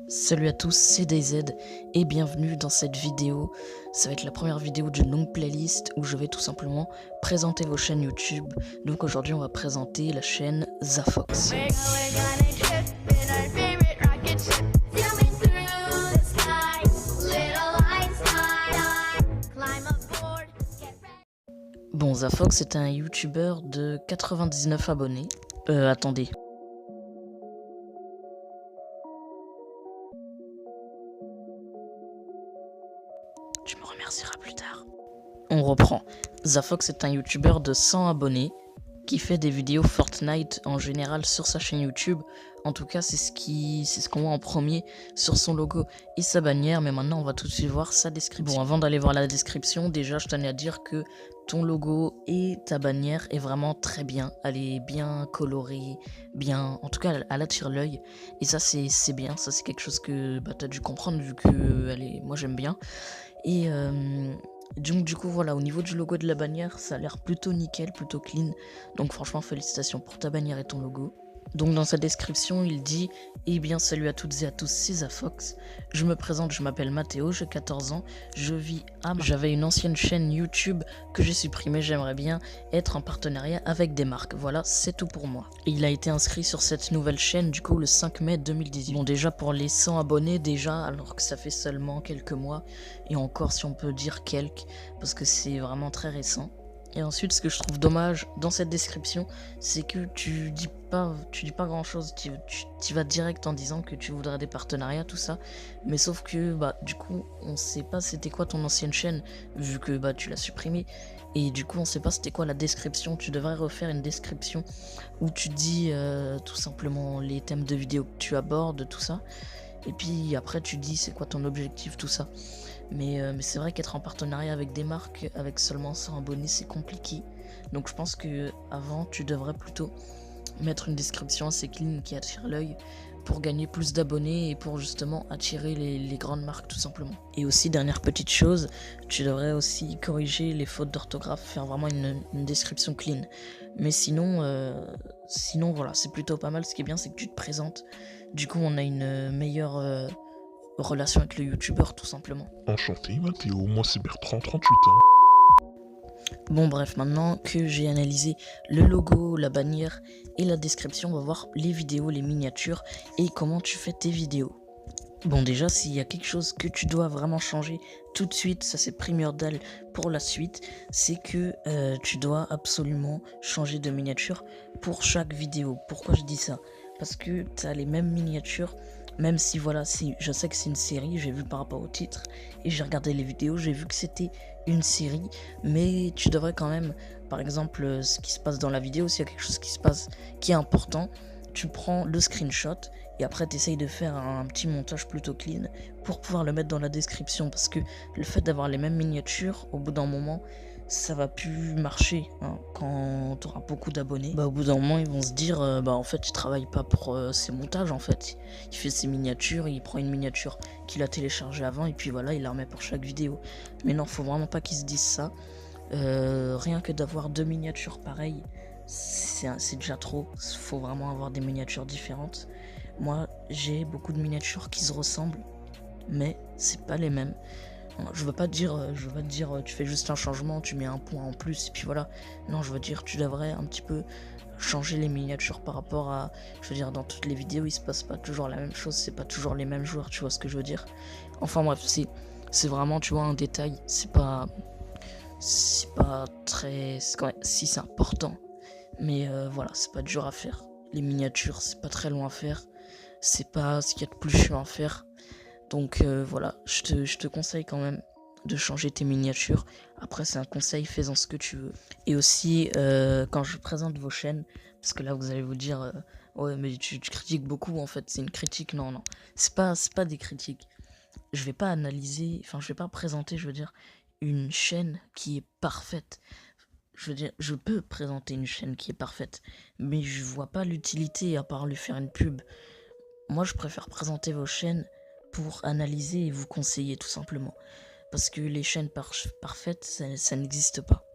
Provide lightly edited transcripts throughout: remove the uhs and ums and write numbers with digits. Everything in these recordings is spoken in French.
Salut à tous, c'est DayZ et bienvenue dans cette vidéo. Ça va être la première vidéo d'une longue playlist où je vais tout simplement présenter vos chaînes YouTube. Donc aujourd'hui on va présenter la chaîne Zafox. Bon, Zafox est un YouTuber de 99 abonnés. Attendez. Tu me remercieras plus tard. On reprend. Zafox est un YouTuber de 100 abonnés qui fait des vidéos Fortnite en général sur sa chaîne YouTube. En tout cas, c'est ce qu'on voit en premier sur son logo et sa bannière. Mais maintenant, on va tout de suite voir sa description. Bon, avant d'aller voir la description, déjà, je tenais à dire que ton logo et ta bannière est vraiment très bien. Elle est bien colorée, bien... En tout cas, elle attire l'œil. Et ça, c'est bien. Ça, c'est quelque chose que tu as dû comprendre vu que moi, j'aime bien. Et donc du coup voilà, au niveau du logo de la bannière, ça a l'air plutôt nickel, plutôt clean. Donc franchement félicitations pour ta bannière et ton logo. Donc dans sa description il dit « Eh bien salut à toutes et à tous, c'est Zafox. Je me présente, je m'appelle Mathéo, j'ai 14 ans, je vis à... J'avais une ancienne chaîne YouTube que j'ai supprimée, j'aimerais bien être en partenariat avec des marques. Voilà, c'est tout pour moi. » Et il a été inscrit sur cette nouvelle chaîne du coup le 5 mai 2018. Bon déjà pour les 100 abonnés déjà, alors que ça fait seulement quelques mois, et encore si on peut dire quelques, parce que c'est vraiment très récent. Et ensuite, ce que je trouve dommage dans cette description, c'est que tu dis pas grand chose, tu vas direct en disant que tu voudrais des partenariats, tout ça, mais sauf que du coup, on sait pas c'était quoi ton ancienne chaîne, vu que tu l'as supprimée, et du coup, on sait pas c'était quoi la description. Tu devrais refaire une description où tu dis tout simplement les thèmes de vidéo que tu abordes, tout ça, et puis après, tu dis c'est quoi ton objectif, tout ça. Mais c'est vrai qu'être en partenariat avec des marques avec seulement 100 abonnés, c'est compliqué. Donc je pense que avant tu devrais plutôt mettre une description assez clean qui attire l'œil pour gagner plus d'abonnés et pour justement attirer les grandes marques tout simplement. Et aussi, dernière petite chose, tu devrais aussi corriger les fautes d'orthographe, faire vraiment une description clean. Mais sinon voilà, c'est plutôt pas mal. Ce qui est bien, c'est que tu te présentes. Du coup, on a une meilleure relation avec le youtubeur tout simplement. Enchanté Mathéo, moi c'est Bertrand, 38 ans. Bon bref, maintenant que j'ai analysé le logo, la bannière et la description, on va voir les vidéos, les miniatures et comment tu fais tes vidéos. Bon déjà, s'il y a quelque chose que tu dois vraiment changer tout de suite, ça c'est primordial pour la suite, c'est que tu dois absolument changer de miniature pour chaque vidéo. Pourquoi je dis ça? Parce que tu as les mêmes miniatures, même si voilà, je sais que c'est une série, j'ai vu par rapport au titre, et j'ai regardé les vidéos, j'ai vu que c'était une série, mais tu devrais quand même, par exemple, ce qui se passe dans la vidéo, s'il y a quelque chose qui se passe qui est important, tu prends le screenshot et après tu essayes de faire un petit montage plutôt clean pour pouvoir le mettre dans la description, parce que le fait d'avoir les mêmes miniatures, au bout d'un moment, ça va plus marcher hein. Quand tu auras beaucoup d'abonnés, au bout d'un moment ils vont se dire en fait il travaille pas pour ses montages, en fait il fait ses miniatures, il prend une miniature qu'il a téléchargée avant et puis voilà, il la remet pour chaque vidéo. Mais non, faut vraiment pas qu'ils se disent ça. Rien que d'avoir deux miniatures pareilles, c'est déjà trop. Faut vraiment avoir des miniatures différentes. Moi j'ai beaucoup de miniatures qui se ressemblent, mais c'est pas les mêmes. Je veux pas te dire tu fais juste un changement, tu mets un point en plus et puis voilà. Non, je veux dire tu devrais un petit peu changer les miniatures par rapport à... Je veux dire, dans toutes les vidéos il se passe pas toujours la même chose, c'est pas toujours les mêmes joueurs, tu vois ce que je veux dire. Enfin bref, c'est vraiment, tu vois, un détail, c'est pas très... Si, c'est important, mais voilà, c'est pas dur à faire. Les miniatures, c'est pas très loin à faire, c'est pas ce qu'il y a de plus chiant à faire. Donc voilà, je te conseille quand même de changer tes miniatures. Après c'est un conseil, fais-en ce que tu veux. Et aussi quand je présente vos chaînes, parce que là vous allez vous dire ouais mais tu critiques beaucoup, en fait c'est une critique. Non, c'est pas des critiques. Je vais pas analyser, enfin je vais pas présenter, je veux dire, une chaîne qui est parfaite. Je veux dire, je peux présenter une chaîne qui est parfaite, mais je vois pas l'utilité à part lui faire une pub. Moi je préfère présenter vos chaînes pour analyser et vous conseiller tout simplement. Parce que les chaînes parfaites, ça n'existe pas.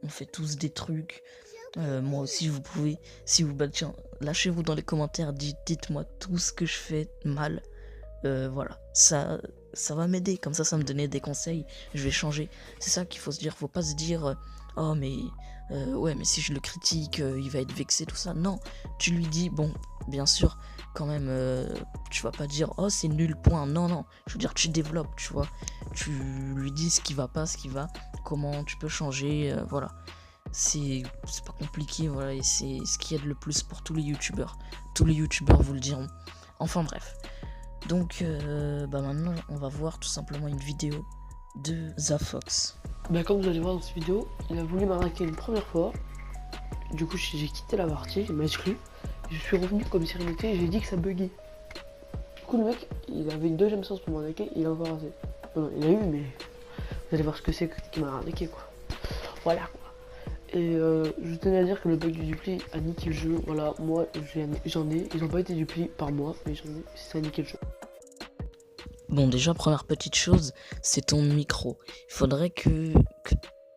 On fait tous des trucs. Moi aussi, vous pouvez, si vous tiens, lâchez-vous dans les commentaires, dites-moi tout ce que je fais mal. Voilà, ça va m'aider, comme ça me donnait des conseils, je vais changer. C'est ça qu'il faut se dire, faut pas se dire oh mais ouais mais si je le critique, il va être vexé, tout ça. Non, tu lui dis bon, bien sûr, quand même, tu vas pas dire oh c'est nul point. Non, je veux dire tu développes, tu vois, tu lui dis ce qui va pas, ce qui va, comment tu peux changer, voilà. C'est pas compliqué, voilà, et c'est ce qui aide le plus pour tous les youtubeurs. Tous les youtubeurs vous le diront. Enfin bref. Donc maintenant on va voir tout simplement une vidéo de Zafox. Comme vous allez voir dans cette vidéo, il a voulu m'arnaquer une première fois. Du coup j'ai quitté la partie, il m'a exclu. Je suis revenu comme si rien n'était et j'ai dit que ça buguait. Du coup le mec, il avait une deuxième chance pour m'arnaquer, il a encore raté. Non, il a eu, mais vous allez voir ce que c'est qui m'a arnaqué quoi. Voilà quoi. Et je tenais à dire que le bug du dupli a niqué le jeu. Voilà, moi j'en ai, ils ont pas été dupli par moi, mais j'en ai, ça a niqué le jeu. Bon déjà première petite chose, c'est ton micro. Il faudrait que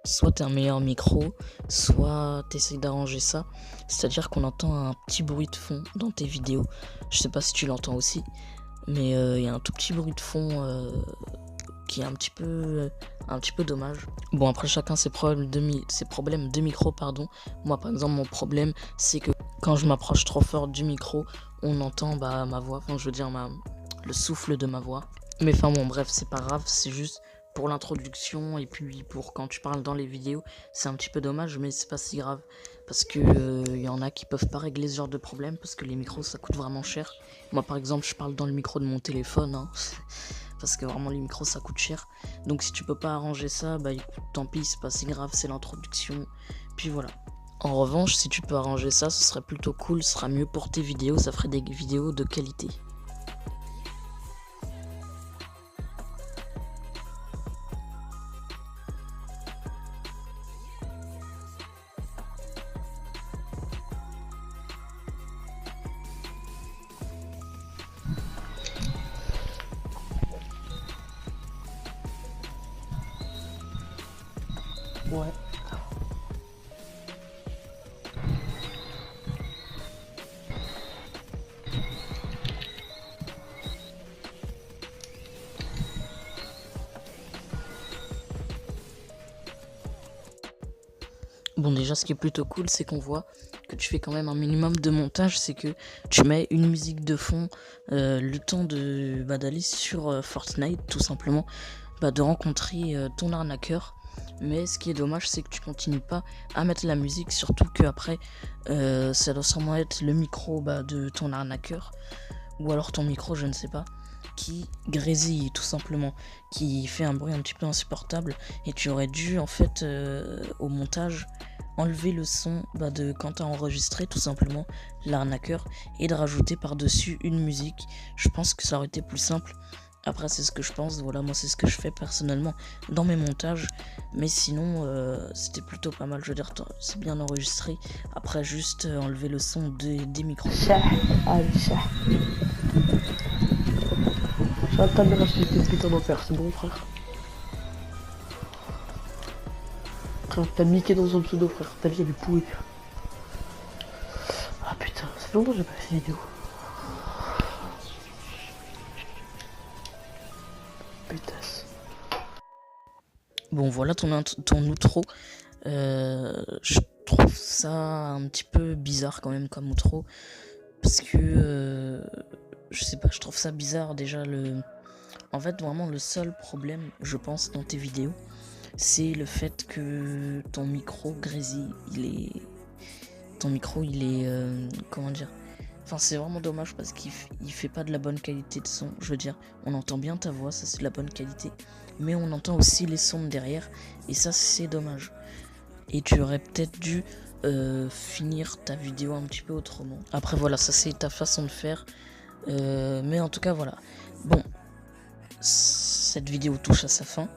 soit t'aies un meilleur micro, soit t'essayes d'arranger ça. C'est-à-dire qu'on entend un petit bruit de fond dans tes vidéos. Je sais pas si tu l'entends aussi, mais il y a un tout petit bruit de fond qui est un petit peu dommage. Bon après chacun ses problèmes de micro pardon. Moi par exemple mon problème c'est que quand je m'approche trop fort du micro, on entend ma voix, enfin je veux dire le souffle de ma voix. Mais enfin bon bref c'est pas grave, c'est juste pour l'introduction et puis pour quand tu parles dans les vidéos, c'est un petit peu dommage mais c'est pas si grave parce que y en a qui peuvent pas régler ce genre de problème parce que les micros ça coûte vraiment cher. Moi par exemple je parle dans le micro de mon téléphone hein, parce que vraiment les micros ça coûte cher. Donc si tu peux pas arranger ça, écoute tant pis c'est pas si grave, c'est l'introduction. Puis voilà. En revanche si tu peux arranger ça, ce serait plutôt cool, ce sera mieux pour tes vidéos, ça ferait des vidéos de qualité. Ouais. Bon déjà ce qui est plutôt cool c'est qu'on voit que tu fais quand même un minimum de montage, c'est que tu mets une musique de fond le temps d'aller sur Fortnite tout simplement, de rencontrer ton arnaqueur. Mais ce qui est dommage c'est que tu continues pas à mettre la musique, surtout que après ça doit sûrement être le micro de ton arnaqueur ou alors ton micro je ne sais pas qui grésille tout simplement, qui fait un bruit un petit peu insupportable et tu aurais dû en fait au montage enlever le son de quand tu as enregistré tout simplement l'arnaqueur et de rajouter par dessus une musique. Je pense que ça aurait été plus simple. Après c'est ce que je pense, voilà moi c'est ce que je fais personnellement dans mes montages, mais sinon c'était plutôt pas mal, je veux dire c'est bien enregistré, après juste enlever le son des micros. J'arrête pas de me racheter tes putains d'enfer, c'est bon frère. Frère, t'as Mickey dans un pseudo frère, ta vie elle est pourrie. Ah putain, ça fait longtemps que j'ai pas fait de vidéo. Putasse. Bon voilà ton outro, je trouve ça un petit peu bizarre quand même comme outro, parce que je sais pas, je trouve ça bizarre déjà. En fait vraiment le seul problème je pense dans tes vidéos c'est le fait que ton micro grésille, ton micro il est comment dire, enfin c'est vraiment dommage parce qu'il fait pas de la bonne qualité de son. Je veux dire on entend bien ta voix, ça c'est de la bonne qualité, mais on entend aussi les sons derrière et ça c'est dommage. Et tu aurais peut-être dû finir ta vidéo un petit peu autrement. Après voilà, ça c'est ta façon de faire, mais en tout cas voilà. Bon, cette vidéo touche à sa fin.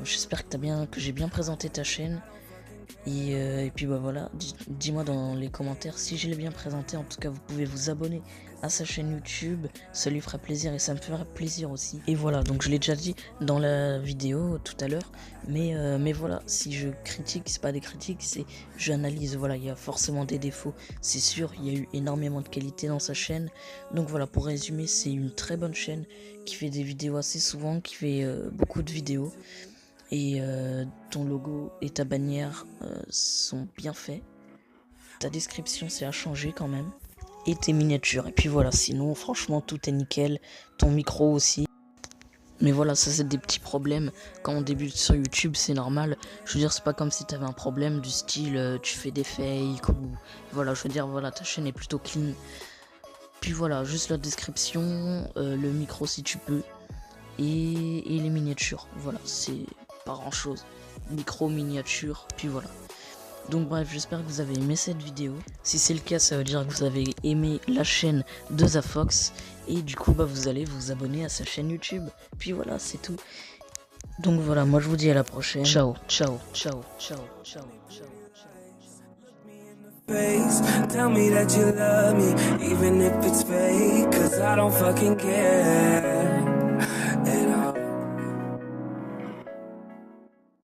J'espère que j'ai bien présenté ta chaîne. Et puis voilà, dis-moi dans les commentaires si je l'ai bien présenté. En tout cas vous pouvez vous abonner à sa chaîne YouTube, ça lui fera plaisir et ça me fera plaisir aussi. Et voilà, donc je l'ai déjà dit dans la vidéo tout à l'heure, mais voilà, si je critique, c'est pas des critiques, c'est j'analyse. Voilà, il y a forcément des défauts, c'est sûr, il y a eu énormément de qualité dans sa chaîne. Donc voilà, pour résumer, c'est une très bonne chaîne qui fait des vidéos assez souvent, qui fait beaucoup de vidéos. Et ton logo et ta bannière sont bien faits. Ta description c'est à changer quand même. Et tes miniatures. Et puis voilà, sinon franchement tout est nickel. Ton micro aussi. Mais voilà, ça c'est des petits problèmes. Quand on débute sur YouTube, c'est normal. Je veux dire, c'est pas comme si t'avais un problème du style tu fais des fakes ou... Voilà, je veux dire, voilà, ta chaîne est plutôt clean. Puis voilà, juste la description, le micro si tu peux. Et les miniatures. Voilà, c'est pas grand chose. Micro, miniature, puis voilà. Donc bref, j'espère que vous avez aimé cette vidéo. Si c'est le cas, ça veut dire que vous avez aimé la chaîne de Zafox. Et du coup, bah, vous allez vous abonner à sa chaîne YouTube. Puis voilà, c'est tout. Donc voilà, moi je vous dis à la prochaine. Ciao, ciao, ciao, ciao, ciao, ciao. Tell me that you love me, even if it's fake, 'cause I don't fucking care.